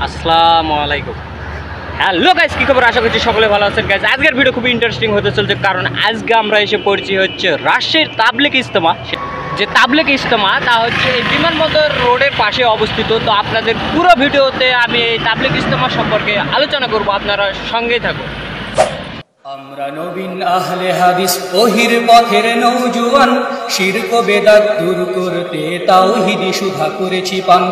আসসালামু আলাইকুম। Hello guys, কি খবর? আশা করছি সকলে ভালো আছেন গাইস। আজকের ভিডিও খুবই ইন্টারেস্টিং হতে চলছে, কারণ আজকে আমরা এসে পড়ছি হচ্ছে রাজশাহীর তাবলিগ ইজতেমা। যে তাবলিগ ইজতেমা তা হচ্ছে এই বিমানবন্দর রোডের পাশে অবস্থিত। তো আপনাদের পুরো ভিডিওতে আমি এই তাবলিগ ইজতেমা সম্পর্কে আলোচনা করব, আপনারা সঙ্গেই থাকুন। আমরা নবীন আহলে হাদিস ওহির পথের নওজোয়ান, শিরক বেদাত দূর করতে তাওহীদি সুধা করেছি পান।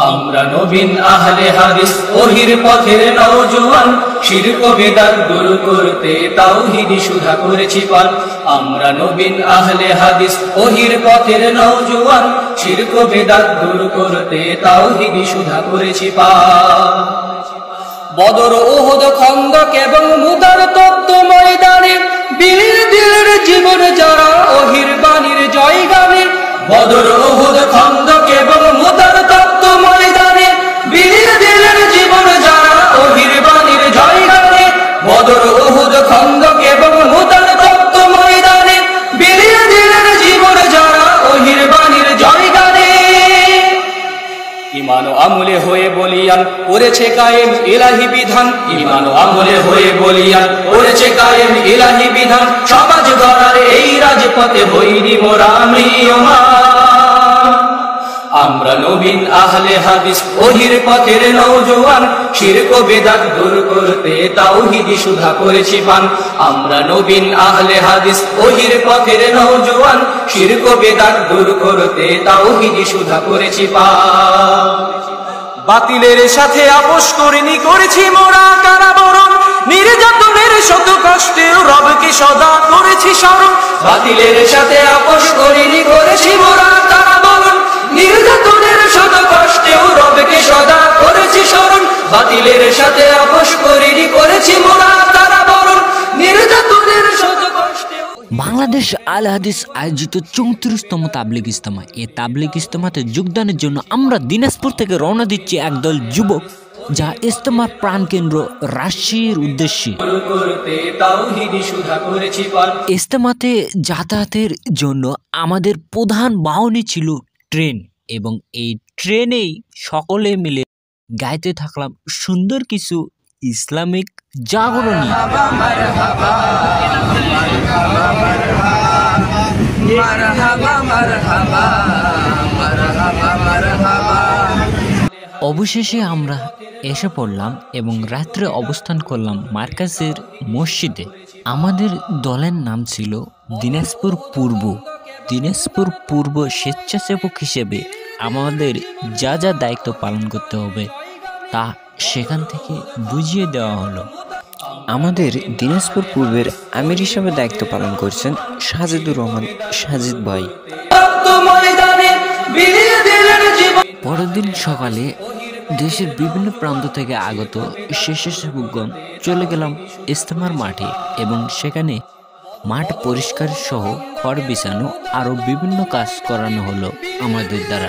আমরা নবীন আহলে হাদিস ওহির পথের নওজোয়ান, শিরক বেদাত দূর করতে তাওহীদি সুধা করেছি পান। আমরা নবীন আহলে হাদিস ওহির পথের নওজোয়ান, শিরক বেদাত দূর করতে তাওহীদি সুধা করেছি পান। বদর উহুদ খন্দক এবং মুতার তপ্ত ময়দানে বীর দিলের জীবন যারা ওহির বাণীর জয় গানে। বদর উহুদ খন্দক এবং মুতার তপ্ত ময়দানে বীর দিলের জীবন যারা ওহির বাণীর জয় গানে। বদর উহুদ খন্দক এবং মুতার তপ্ত ময়দানে বীর দিলের জীবন যারা ওহির বাণীর জয় গানে। ঈমান ও আমলে হয়ে বলিয়ান করেছে কায়েম ইলাহি বিধান। ঈমান ও আমলে হয়ে বলিয়ান করেছে কায়েম ইলাহি বিধান। সমাজ গড়ার এই রাজপথে হইনি মোরা ম্রিয়মান। আমরা নবীন আহলে হাদিস ওহির পথের নওজোয়ান, শিরক বেদাত দূর করতে তাওহীদি সুধা করেছি পান। আমরা নবীন আহলে হাদিস ওহির পথের নওজোয়ান, শিরক বেদাত দূর করতে তাওহীদি সুধা করেছি পান। বাতিলের সাথে আপোষ করিনি, করেছি মোরা কারাবরণ। নির্যাতনের শত কষ্টেও রবকে সদা করেছি স্মরণ। বাতিলের সাথে আপোষ করিনি, করেছি মোরা কারাবরণ। নির্যাতনের শত কষ্টেও রবকে সদা করেছি স্মরণ। বাতিলের সাথে আপোষ করিনি, করেছি মোরা কারাবরণ। নির্যাতনের শত কষ্টেও। বাংলাদেশ আল হাদিস আয়োজিত 34তম তাবলিগ ইজতেমা। এই তাবলিগ ইজতেমাতে যোগদানের জন্য আমরা দিনাজপুর থেকে রওনা দিচ্ছি একদল যুবক, যা ইজতেমার প্রাণকেন্দ্র রাজশাহীর উদ্দেশ্যে। ইজতেমাতে যাতায়াতের জন্য আমাদের প্রধান বাহনই ছিল ট্রেন, এবং এই ট্রেনেই সকলে মিলে গাইতে থাকলাম সুন্দর কিছু ইসলামিক জাগরণী। অবশেষে আমরা এসে পড়লাম এবং রাত্রে অবস্থান করলাম মার্কাজের মসজিদে। আমাদের দলের নাম ছিল দিনাজপুর পূর্ব। দিনাজপুর পূর্ব স্বেচ্ছাসেবক হিসেবে আমাদের যা যা দায়িত্ব পালন করতে হবে তা সেখান থেকে বুঝিয়ে দেওয়া হলো। আমাদের দিনাজপুর পূর্বের আমির হিসাবে দায়িত্ব পালন করছেন সাজিদুর রহমান সাজিদ ভাই। পরদিন সকালে দেশের বিভিন্ন প্রান্ত থেকে আগত স্বেচ্ছাসেবকগণ চলে গেলাম ইজতেমার মাঠে, এবং সেখানে মাঠ পরিষ্কার সহ খড় বিছানো আরো বিভিন্ন কাজ করানো হলো আমাদের দ্বারা।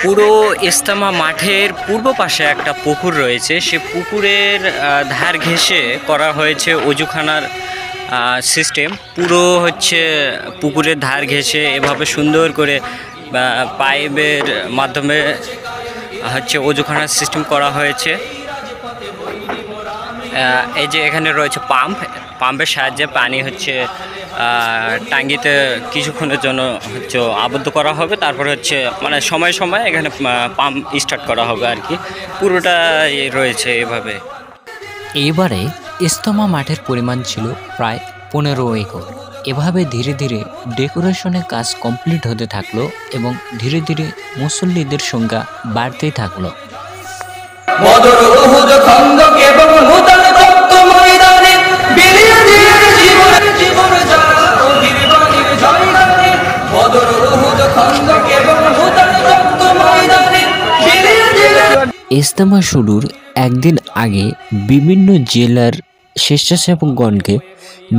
পুরো ইজতেমা মাঠের পূর্ব পাশে একটা পুকুর রয়েছে, সে পুকুরের ধার ঘেঁষে করা হয়েছে অজুখানার সিস্টেম। পুরো হচ্ছে পুকুরের ধার ঘেঁষে এভাবে সুন্দর করে পাইপের মাধ্যমে হচ্ছে অজুখানার সিস্টেম করা হয়েছে। এই যে এখানে রয়েছে পাম্পের সাহায্যে পানি হচ্ছে টাঙ্গিতে কিছুক্ষণের জন্য হচ্ছে আবদ্ধ করা হবে, তারপরে হচ্ছে মানে সময় সময় এখানে পাম্প স্টার্ট করা হবে আর কি। পুরোটা রয়েছে এভাবে। এবারে ইজতেমা মাঠের পরিমাণ ছিল প্রায় 15 একর। এভাবে ধীরে ধীরে ডেকোরেশনের কাজ কমপ্লিট হতে থাকলো এবং ধীরে ধীরে মুসল্লিদের সংখ্যা বাড়তেই থাকলো। বদর উহুদ খন্দক এবং মুতার তপ্ত ময়দানে বীর দিলের জীবন যারা ওহির বাণীর জয় গানে। বদর উহুদ খন্দক এবং মুতার তপ্ত ময়দানে বীর দিলের। ইজতেমা শুরুর একদিন আগে বিভিন্ন জেলার স্বেচ্ছাসেবকগণকে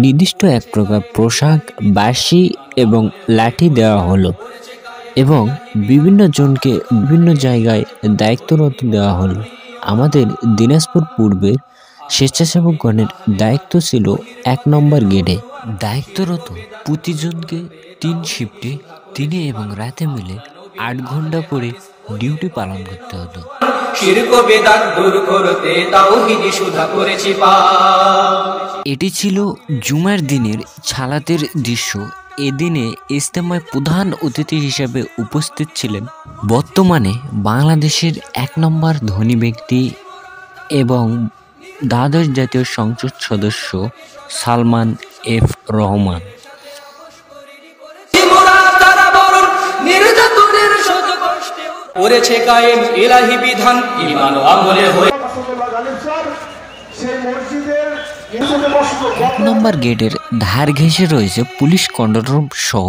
নির্দিষ্ট এক প্রকার পোশাক, বাঁশি এবং লাঠি দেওয়া হলো, এবং বিভিন্ন জনকে বিভিন্ন জায়গায় দায়িত্বরত দেওয়া হলো। আমাদের দিনাজপুর পূর্বের স্বেচ্ছাসেবকগণের দায়িত্ব ছিল 1 নম্বর গেটে। দায়িত্বরত প্রতিজনকে 3 শিফটে দিনে এবং রাতে মিলে 8 ঘন্টা করে ডিউটি পালন করতে হতো। শিরক বেদাত দূর করতে তাওহীদি সুধা করেছি পাপ। এটি ছিল জুমার দিনের ছালাতের দৃশ্য। এদিনে ইজতেমায় প্রধান অতিথি হিসেবে উপস্থিত ছিলেন বর্তমানে বাংলাদেশের 1 নম্বর ধনী ব্যক্তি এবং দ্বাদশ জাতীয় সংসদ সদস্য সালমান এফ রহমান। করেছে কায়েম ইলাহি বিধান, ঈমান ও আমলে হয়ে 1 নম্বর গেটের ধার ঘেঁষে রয়েছে পুলিশ কন্ট্রোল রুম সহ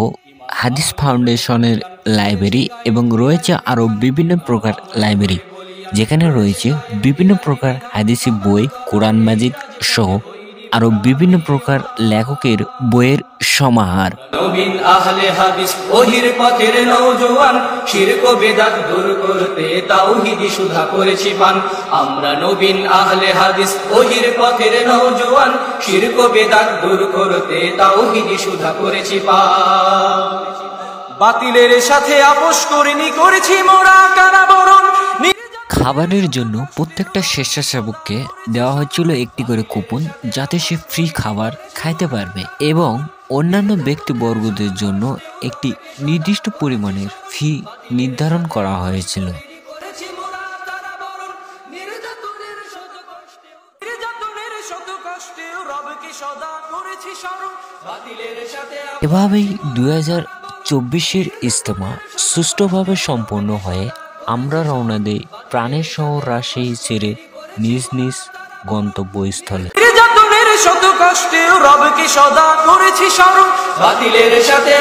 হাদিস ফাউন্ডেশনের লাইব্রেরি এবং রয়েছে আরও বিভিন্ন প্রকার লাইব্রেরি, যেখানে রয়েছে বিভিন্ন প্রকার হাদিসি বই, কোরআন মাজিদ সহ আরও বিভিন্ন প্রকার লেখকের বইয়ের সমাহার। নবীন আহলে হাদিস ওহির পথের নওজোয়ান, শিরক বেদাত দূর করতে তাওহীদি সুধা করেছি পান। আমরা নবীন আহলে হাদিস ওহির পথের নওজোয়ান, শিরক বেদাত দূর করতে তাওহীদি সুধা করেছি পান। বাতিলের সাথে আপোষ করিনি, করেছি মোরা কারাবরণ। খাবারের জন্য প্রত্যেকটা স্বেচ্ছাসেবককে দেওয়া হচ্ছিল একটি করে কুপন, যাতে সে ফ্রি খাবার খাইতে পারবে এবং অন্যান্য ব্যক্তিবর্গদের জন্য একটি নির্দিষ্ট পরিমাণের ফি নির্ধারণ করা হয়েছিল। এভাবেই 2024-এর ইজতেমা সুষ্ঠুভাবে সম্পন্ন হয়ে আমরা রওনা দেই প্রাণের শহর রাজশাহী ছেড়ে নিজ নিজ গন্তব্যস্থলে। শত কষ্টে রবকে সদা করেছি স্মরণ, বাতিলের সাথে